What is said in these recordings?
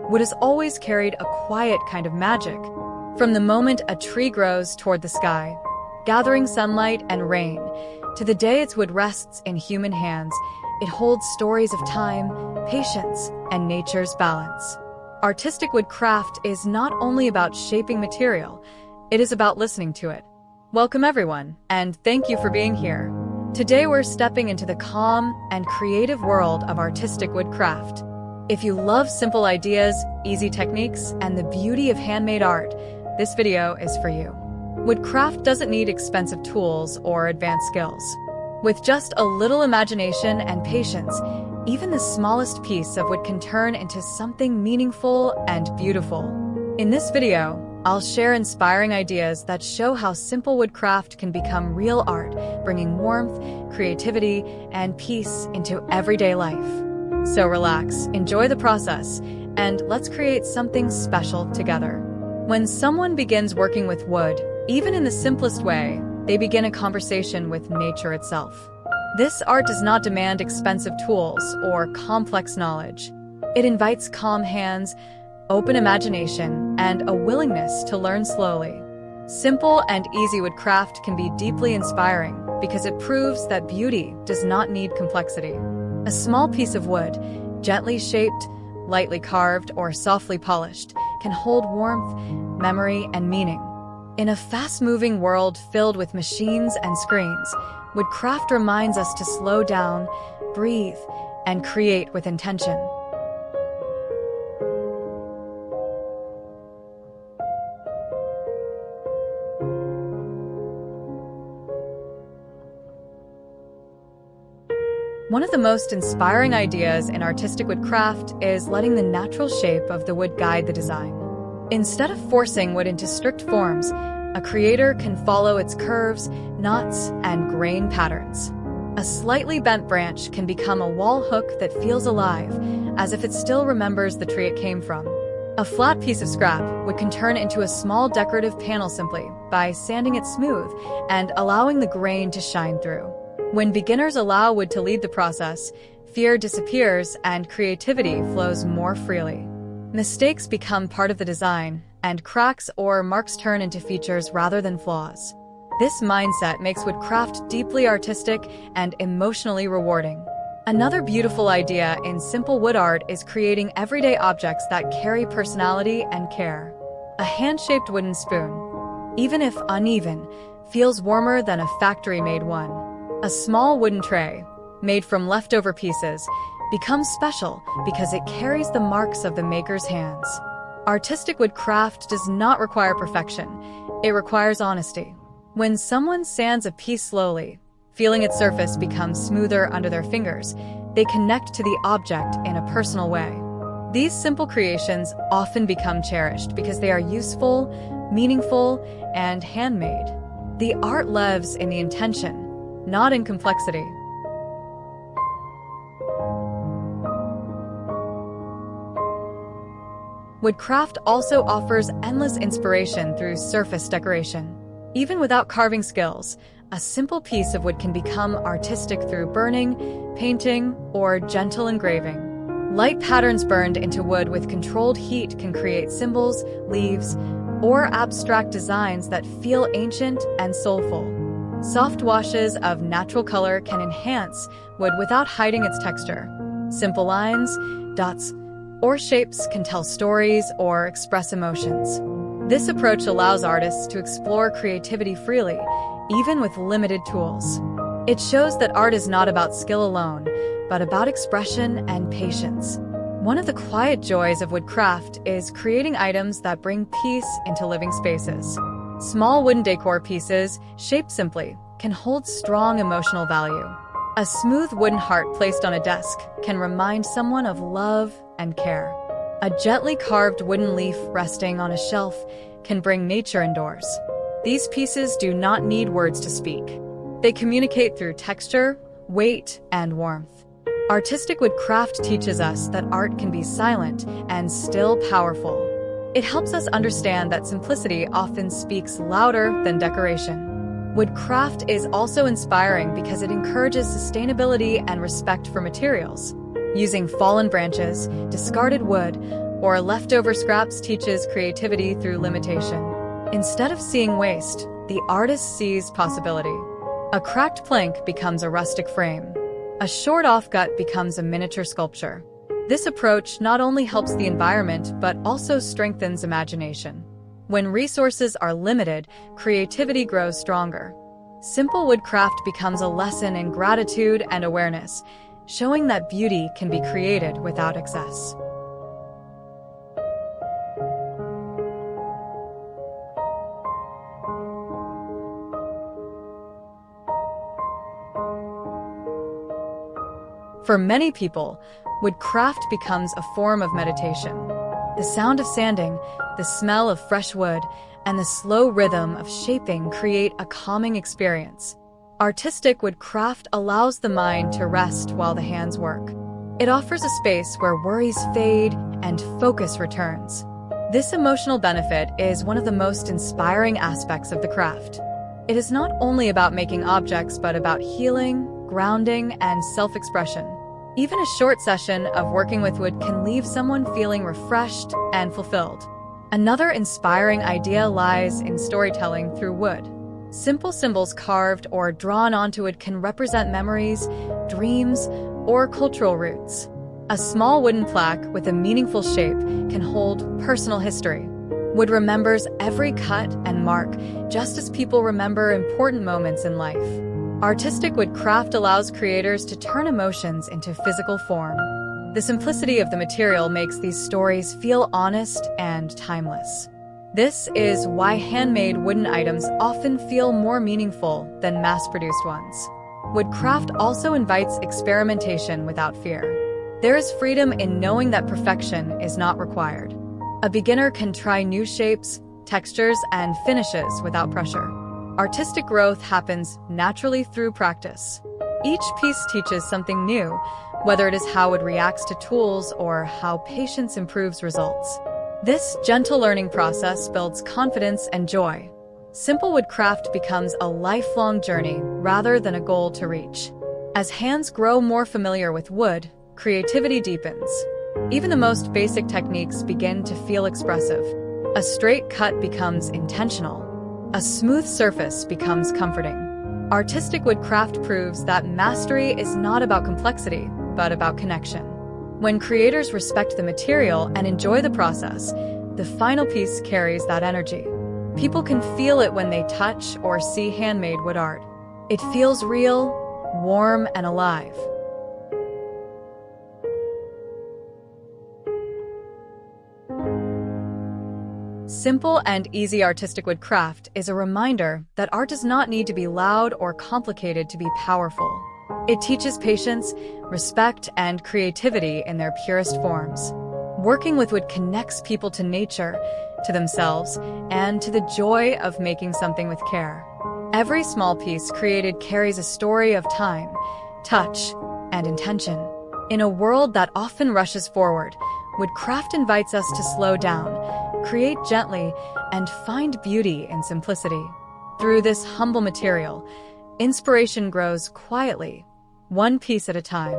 wood has always carried a quiet kind of magic. From the moment a tree grows toward the sky, gathering sunlight and rain, to the day its wood rests in human hands, it holds stories of time, patience, and nature's balance. Artistic woodcraft is not only about shaping material, it is about listening to it. Welcome everyone, and thank you for being here. Today we're stepping into the calm and creative world of artistic woodcraft. If you love simple ideas, easy techniques, and the beauty of handmade art, this video is for you. Woodcraft doesn't need expensive tools or advanced skills. With just a little imagination and patience, even the smallest piece of wood can turn into something meaningful and beautiful. In this video, I'll share inspiring ideas that show how simple woodcraft can become real art, bringing warmth, creativity, and peace into everyday life. So relax, enjoy the process, and let's create something special together. When someone begins working with wood, even in the simplest way, they begin a conversation with nature itself. This art does not demand expensive tools or complex knowledge. It invites calm hands, open imagination, and a willingness to learn slowly. Simple and easy woodcraft can be deeply inspiring because it proves that beauty does not need complexity. A small piece of wood, gently shaped, lightly carved, or softly polished, can hold warmth, memory, and meaning. In a fast-moving world filled with machines and screens, woodcraft reminds us to slow down, breathe, and create with intention. One of the most inspiring ideas in artistic woodcraft is letting the natural shape of the wood guide the design. Instead of forcing wood into strict forms, a creator can follow its curves, knots, and grain patterns. A slightly bent branch can become a wall hook that feels alive, as if it still remembers the tree it came from. A flat piece of scrap wood can turn into a small decorative panel simply by sanding it smooth and allowing the grain to shine through. When beginners allow wood to lead the process, fear disappears and creativity flows more freely. Mistakes become part of the design, and cracks or marks turn into features rather than flaws. This mindset makes woodcraft deeply artistic and emotionally rewarding. Another beautiful idea in simple wood art is creating everyday objects that carry personality and care. A hand-shaped wooden spoon, even if uneven, feels warmer than a factory-made one. A small wooden tray, made from leftover pieces, becomes special because it carries the marks of the maker's hands. Artistic woodcraft does not require perfection, it requires honesty. When someone sands a piece slowly, feeling its surface become smoother under their fingers, they connect to the object in a personal way. These simple creations often become cherished because they are useful, meaningful, and handmade. The art lives in the intention, not in complexity. Woodcraft also offers endless inspiration through surface decoration. Even without carving skills, a simple piece of wood can become artistic through burning, painting, or gentle engraving. Light patterns burned into wood with controlled heat can create symbols, leaves, or abstract designs that feel ancient and soulful. Soft washes of natural color can enhance wood without hiding its texture. Simple lines, dots, or shapes can tell stories or express emotions. This approach allows artists to explore creativity freely, even with limited tools. It shows that art is not about skill alone, but about expression and patience. One of the quiet joys of woodcraft is creating items that bring peace into living spaces. Small wooden decor pieces, shaped simply, can hold strong emotional value. A smooth wooden heart placed on a desk can remind someone of love and care. A gently carved wooden leaf resting on a shelf can bring nature indoors. These pieces do not need words to speak. They communicate through texture, weight, and warmth. Artistic woodcraft teaches us that art can be silent and still powerful. It helps us understand that simplicity often speaks louder than decoration. Woodcraft is also inspiring because it encourages sustainability and respect for materials. Using fallen branches, discarded wood, or leftover scraps teaches creativity through limitation. Instead of seeing waste, the artist sees possibility. A cracked plank becomes a rustic frame. A short offcut becomes a miniature sculpture. This approach not only helps the environment, but also strengthens imagination. When resources are limited, creativity grows stronger. Simple woodcraft becomes a lesson in gratitude and awareness, showing that beauty can be created without excess. For many people, woodcraft becomes a form of meditation. The sound of sanding, the smell of fresh wood, and the slow rhythm of shaping create a calming experience. Artistic woodcraft allows the mind to rest while the hands work. It offers a space where worries fade and focus returns. This emotional benefit is one of the most inspiring aspects of the craft. It is not only about making objects, but about healing, grounding, and self-expression. Even a short session of working with wood can leave someone feeling refreshed and fulfilled. Another inspiring idea lies in storytelling through wood. Simple symbols carved or drawn onto it can represent memories, dreams, or cultural roots. A small wooden plaque with a meaningful shape can hold personal history. Wood remembers every cut and mark, just as people remember important moments in life. Artistic woodcraft allows creators to turn emotions into physical form. The simplicity of the material makes these stories feel honest and timeless. This is why handmade wooden items often feel more meaningful than mass-produced ones. Woodcraft also invites experimentation without fear. There is freedom in knowing that perfection is not required. A beginner can try new shapes, textures, and finishes without pressure. Artistic growth happens naturally through practice. Each piece teaches something new, whether it is how it reacts to tools or how patience improves results. This gentle learning process builds confidence and joy. Simple woodcraft becomes a lifelong journey rather than a goal to reach. As hands grow more familiar with wood, creativity deepens. Even the most basic techniques begin to feel expressive. A straight cut becomes intentional. A smooth surface becomes comforting. Artistic woodcraft proves that mastery is not about complexity, but about connection. When creators respect the material and enjoy the process, the final piece carries that energy. People can feel it when they touch or see handmade wood art. It feels real, warm, and alive. Simple and easy artistic woodcraft is a reminder that art does not need to be loud or complicated to be powerful. It teaches patience, respect, and creativity in their purest forms. Working with wood connects people to nature, to themselves, and to the joy of making something with care. Every small piece created carries a story of time, touch, and intention. In a world that often rushes forward, woodcraft invites us to slow down, create gently, and find beauty in simplicity. Through this humble material, inspiration grows quietly, one piece at a time.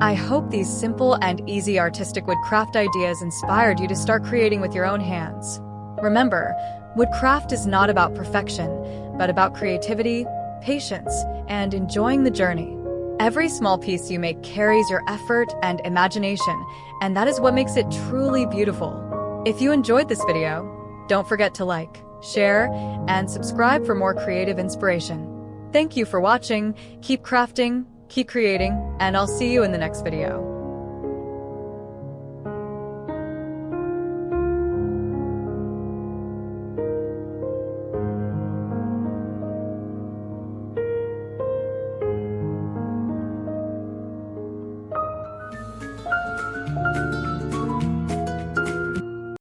I hope these simple and easy artistic woodcraft ideas inspired you to start creating with your own hands. Remember, woodcraft is not about perfection, but about creativity, patience, and enjoying the journey. Every small piece you make carries your effort and imagination, and that is what makes it truly beautiful. If you enjoyed this video, don't forget to like, share, and subscribe for more creative inspiration. Thank you for watching. Keep crafting, keep creating, and I'll see you in the next video.